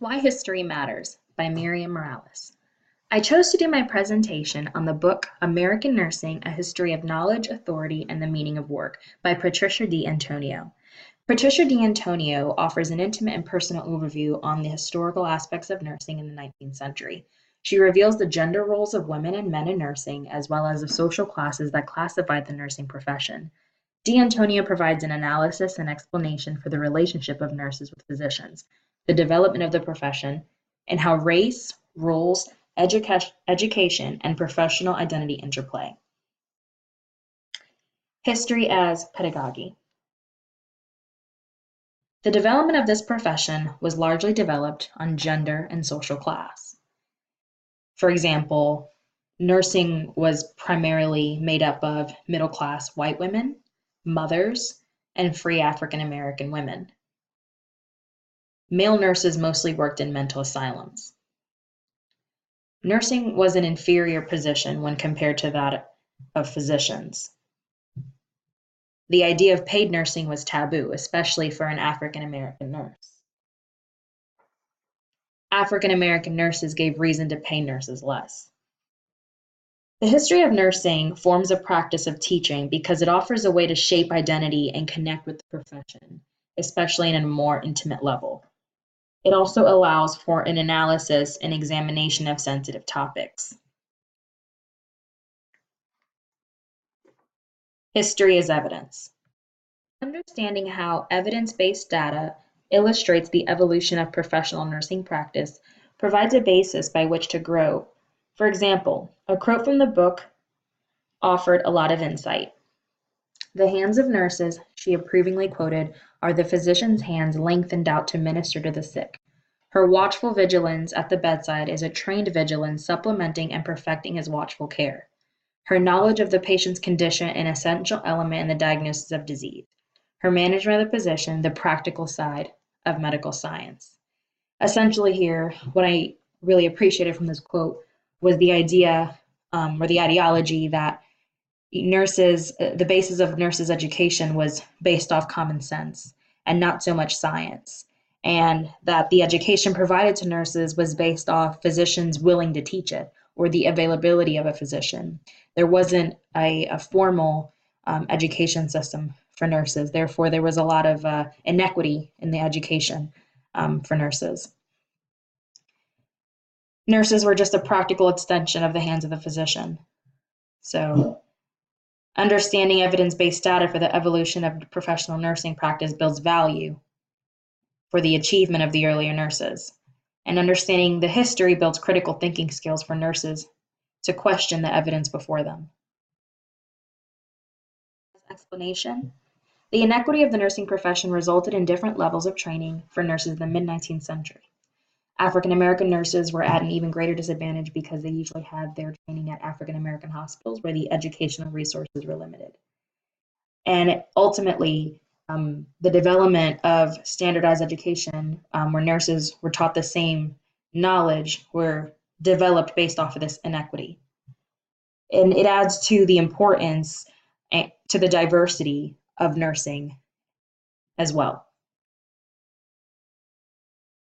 Why History Matters by Miriam Morales. I chose to do my presentation on the book American Nursing: A History of Knowledge, Authority, and the Meaning of Work by Patricia D'Antonio. Patricia D'Antonio offers an intimate and personal overview on the historical aspects of nursing in the 19th century. She reveals the gender roles of women and men in nursing, as well as the social classes that classified the nursing profession. D'Antonio provides an analysis and explanation for the relationship of nurses with physicians, the development of the profession, and how race, roles, education, and professional identity interplay. History as pedagogy. The development of this profession was largely developed on gender and social class. For example, nursing was primarily made up of middle-class white women, mothers, and free African American women. Male nurses mostly worked in mental asylums. Nursing was an inferior position when compared to that of physicians. The idea of paid nursing was taboo, especially for an African American nurse. African American nurses gave reason to pay nurses less. The history of nursing forms a practice of teaching because it offers a way to shape identity and connect with the profession, especially in a more intimate level. It also allows for an analysis and examination of sensitive topics. History as evidence. Understanding how evidence-based data illustrates the evolution of professional nursing practice provides a basis by which to grow. For example, a quote from the book offered a lot of insight. "The hands of nurses," she approvingly quoted, "are the physician's hands lengthened out to minister to the sick. Her watchful vigilance at the bedside is a trained vigilance supplementing and perfecting his watchful care. Her knowledge of the patient's condition an essential element in the diagnosis of disease. Her management of the physician, the practical side of medical science." Essentially here, what I really appreciated from this quote was the idea or the ideology that nurses, the basis of nurses' education was based off common sense and not so much science, and that the education provided to nurses was based off physicians willing to teach it or the availability of a physician. There wasn't a formal education system for nurses. Therefore, there was a lot of inequity in the education for nurses. Nurses were just a practical extension of the hands of the physician. So, understanding evidence-based data for the evolution of professional nursing practice builds value for the achievement of the earlier nurses. And understanding the history builds critical thinking skills for nurses to question the evidence before them. Explanation. The inequity of the nursing profession resulted in different levels of training for nurses in the mid-19th century. African American nurses were at an even greater disadvantage because they usually had their training at African American hospitals where the educational resources were limited. And ultimately, the development of standardized education, where nurses were taught the same knowledge, were developed based off of this inequity. And it adds to the importance to the diversity of nursing as well.